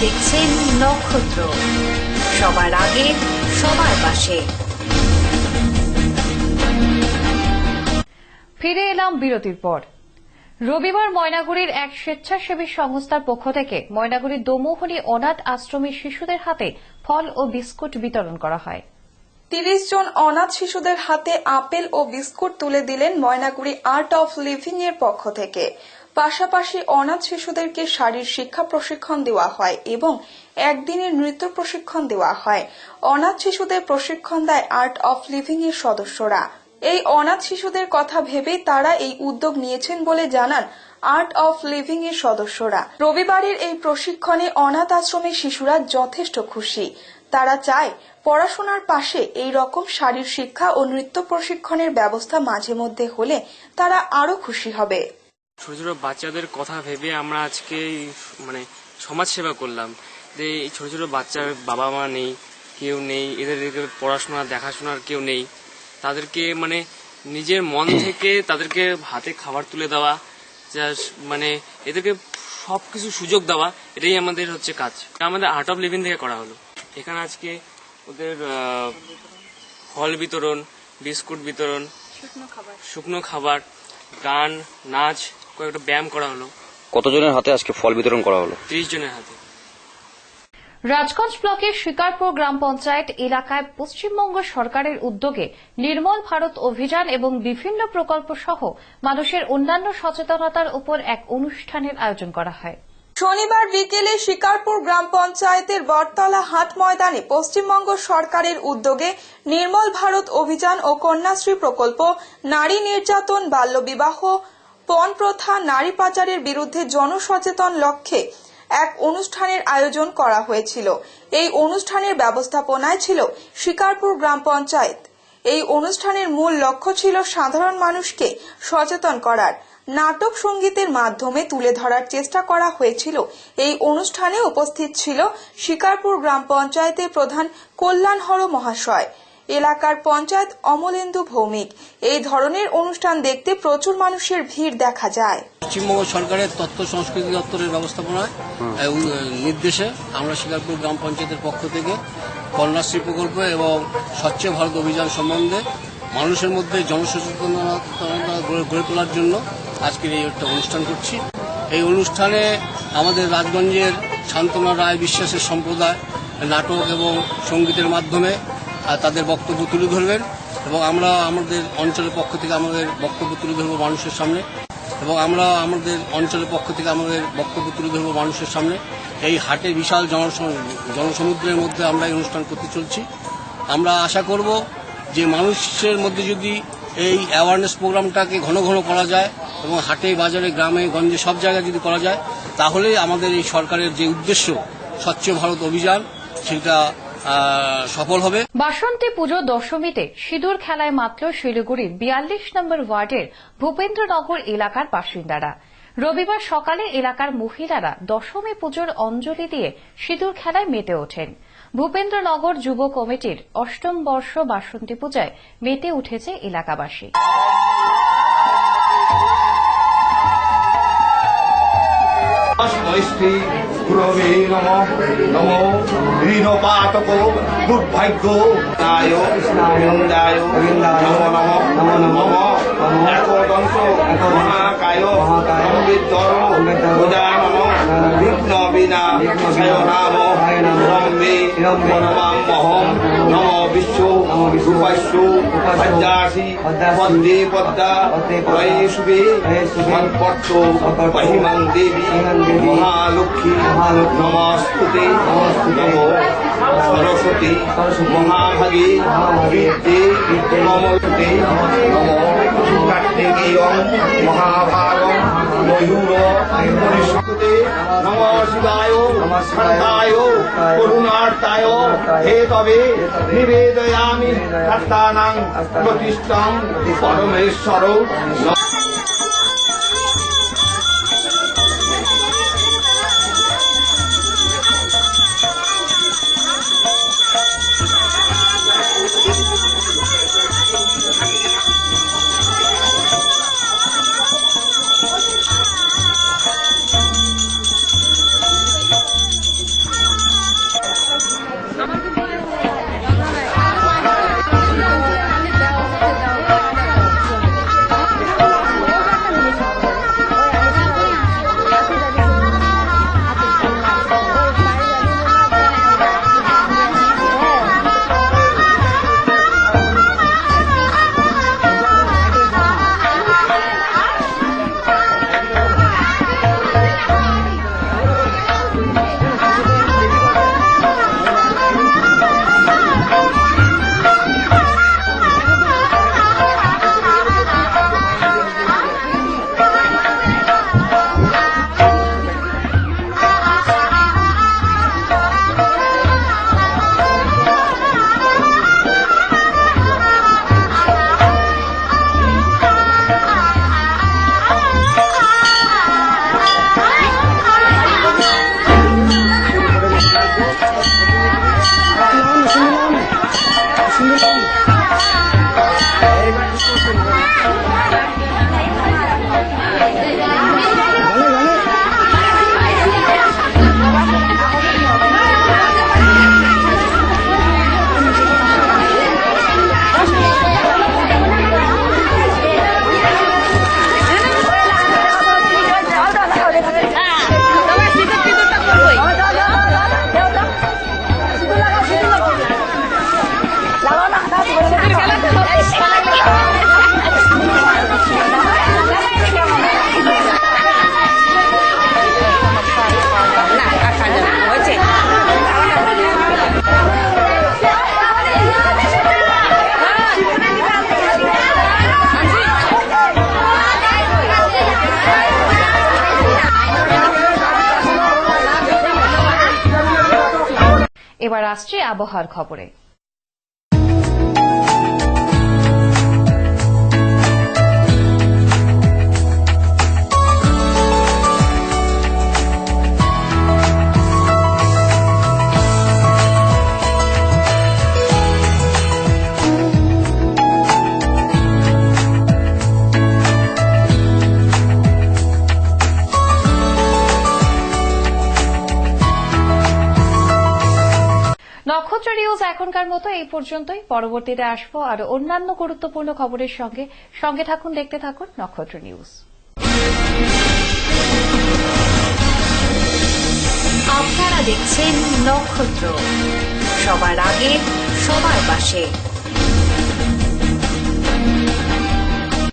দেখছেন নক্ষত্র, সবার আগে সবার পাশে। ফিরে এলাম বিরতির পর। রবিবার ময়নাগুড়ির এক স্বেচ্ছাসেবী সংস্থার পক্ষ থেকে ময়নাগুড়ির দোমোহনী অনাথ আশ্রমের শিশুদের হাতে ফল ও বিস্কুট বিতরণ করা হয়। ৩০ জন অনাথ শিশুদের হাতে আপেল ও বিস্কুট তুলে দিলেন ময়নাগুড়ি আর্ট অফ লিভিং এর পক্ষ থেকে। পাশাপাশি অনাথ শিশুদেরকে শারীর শিক্ষা প্রশিক্ষণ দেওয়া হয় এবং একদিনের নৃত্য প্রশিক্ষণ দেওয়া হয়। অনাথ শিশুদের প্রশিক্ষণ দেয় আর্ট অফ লিভিং এর সদস্যরা। এই অনাথ শিশুদের কথা ভেবে তারা এই উদ্যোগ নিয়েছেন বলে জানান আর্ট অফ লিভিং এর সদস্যরা। রবিবারের এই প্রশিক্ষণে অনাথ আশ্রমের শিশুরা যথেষ্ট খুশি। তারা চায় পড়াশোনার পাশে এই রকম শারীর শিক্ষা ও নৃত্য প্রশিক্ষণের ব্যবস্থা মাঝে মধ্যে হলে তারা আরো খুশি হবে। ছোট ছোট বাচ্চাদের কথা ভেবে আমরা আজকে সমাজ সেবা করলাম যে এই ছোট ছোট বাচ্চার বাবা মা নেই, কেউ নেই, এদেরকে পড়াশোনা দেখাশোনার কেউ নেই, তাদেরকে নিজের মন থেকে তাদেরকে হাতে খাবার তুলে দেওয়া, এদেরকে সবকিছু সুযোগ দেওয়া, এটাই আমাদের হচ্ছে কাজ। আমাদের আর্ট অফ লিভিং থেকে করা হলো। এখানে আজকে ওদের ফল বিতরণ, বিস্কুট বিতরণ, শুকনো খাবার, গান, নাচ, কয়েকটা ব্যায়াম করা হলো। কতজনের হাতে আজকে ফল বিতরণ করা হলো? 30 জনের হাতে। রাজগঞ্জ ব্লকের শিকারপুর গ্রাম পঞ্চায়েত এলাকায় পশ্চিমবঙ্গ সরকারের উদ্যোগে নির্মল ভারত অভিযান এবং বিভিন্ন প্রকল্প সহ মানুষের অন্যান্য সচেতনতার উপর এক অনুষ্ঠানের আয়োজন করা হয়। শনিবার বিকেলে শিকারপুর গ্রাম পঞ্চায়েতের বটতলা হাট ময়দানে পশ্চিমবঙ্গ সরকারের উদ্যোগে নির্মল ভারত অভিযান ও কন্যাশ্রী প্রকল্প, নারী নির্যাতন, বাল্যবিবাহ, পণ প্রথা, নারী পাচারের বিরুদ্ধে জনসচেতন লক্ষ্যে এক অনুষ্ঠানের আয়োজন করা হয়েছিল। এই অনুষ্ঠানের ব্যবস্থাপনায় ছিল শিকারপুর গ্রাম পঞ্চায়েত। এই অনুষ্ঠানের মূল লক্ষ্য ছিল সাধারণ মানুষকে সচেতন করার। নাটক সঙ্গীতের মাধ্যমে তুলে ধরার চেষ্টা করা হয়েছিল। এই অনুষ্ঠানে উপস্থিত ছিল শিকারপুর গ্রাম পঞ্চায়েতের প্রধান কল্যাণ হর মহাশয়, এলাকার পঞ্চায়েত অমলেন্দু ভৌমিক। এই ধরনের অনুষ্ঠান দেখতে প্রচুর মানুষের ভিড় দেখা যায়। পশ্চিমবঙ্গ সরকারের তথ্য সংস্কৃতি দপ্তরের ব্যবস্থাপনায় নির্দেশে আমরা শিকারপুর গ্রাম পঞ্চায়েতের পক্ষ থেকে কন্যাশ্রী প্রকল্প এবং স্বচ্ছ ভারত অভিযান সম্বন্ধে মানুষের মধ্যে জনসচেতনতা গড়ে তোলার জন্য আজকের এই একটা অনুষ্ঠান করছি। এই অনুষ্ঠানে আমাদের রাজগঞ্জের শান্তনা রায় বিশ্বাসের সম্প্রদায় নাটক এবং সঙ্গীতের মাধ্যমে তাদের বক্তব্য তুলে ধরবেন এবং আমরা আমাদের অঞ্চলের পক্ষ থেকে আমাদের বক্তব্য তুলে ধরবো মানুষের সামনে এই হাটে বিশাল জনসমুদ্রের মধ্যে আমরা এই অনুষ্ঠান করতে চলছি। আমরা আশা করব যে মানুষের মধ্যে যদি এই অ্যাওয়ারনেস প্রোগ্রামটাকে ঘন ঘন করা যায় এবং হাটে বাজারে গ্রামে গঞ্জে সব জায়গায় যদি করা যায়, তাহলে আমাদের এই সরকারের যে উদ্দেশ্য স্বচ্ছ ভারত অভিযান সেটা সফল হবে। বাসন্তী পুজো দশমীতে সিঁদুর খেলায় মাতল শিলিগুড়ির ৪২ নম্বর ওয়ার্ডের ভূপেন্দ্রনগর এলাকার বাসিন্দারা। রবিবার সকালে এলাকার মহিলারা দশমী পুজোর অঞ্জলি দিয়ে সিঁদুর খেলায় মেতে ওঠেন। ভূপেন্দ্রনগর যুব কমিটির ৮ম বর্ষ বাসন্তী পূজায় মেতে উঠেছে এলাকাবাসী। গুরবে নমঃ নমো হীনপাতক দুর্ভাগ্য নায় গোবিন্দায় নমো নমঃ নমঃ একদন্ত মহাকায় সম্বিতর গজানন বিঘ্ন বিনাশায় নাম রম্মে নমামহং নমো বিষ্ণু রূপাস্য পদ্মাসি পদ্মে পদ্মা প্রয়েশুবে মৎপট্ট মহিমাং দেবী মহালক্ষ্মী নমস্তুতে নমো সরস্বতী মহাভাগে বিদ্যে নমস্তে নমো কার্তিকেয়ং মহাভাগং ময়ূর পরিষ্কৃতে নমঃ শিবায় শান্তায় করুণার্তায় হে তবে নিবেদয়ামি কর্তানাং প্রতিষ্ঠং পরমেশ্বর। এবার আসছে আবহাওয়ার খবরে। নক্ষত্র নিউজ এখনকার মতো এই পর্যন্তই। পরবর্তীতে আসবো আর অন্যান্য গুরুত্বপূর্ণ খবরের সঙ্গে থাকুন, দেখতে থাকুন নক্ষত্র নিউজ। আপনারা দেখছেন নক্ষত্র, সবার আগে সবার পাশে।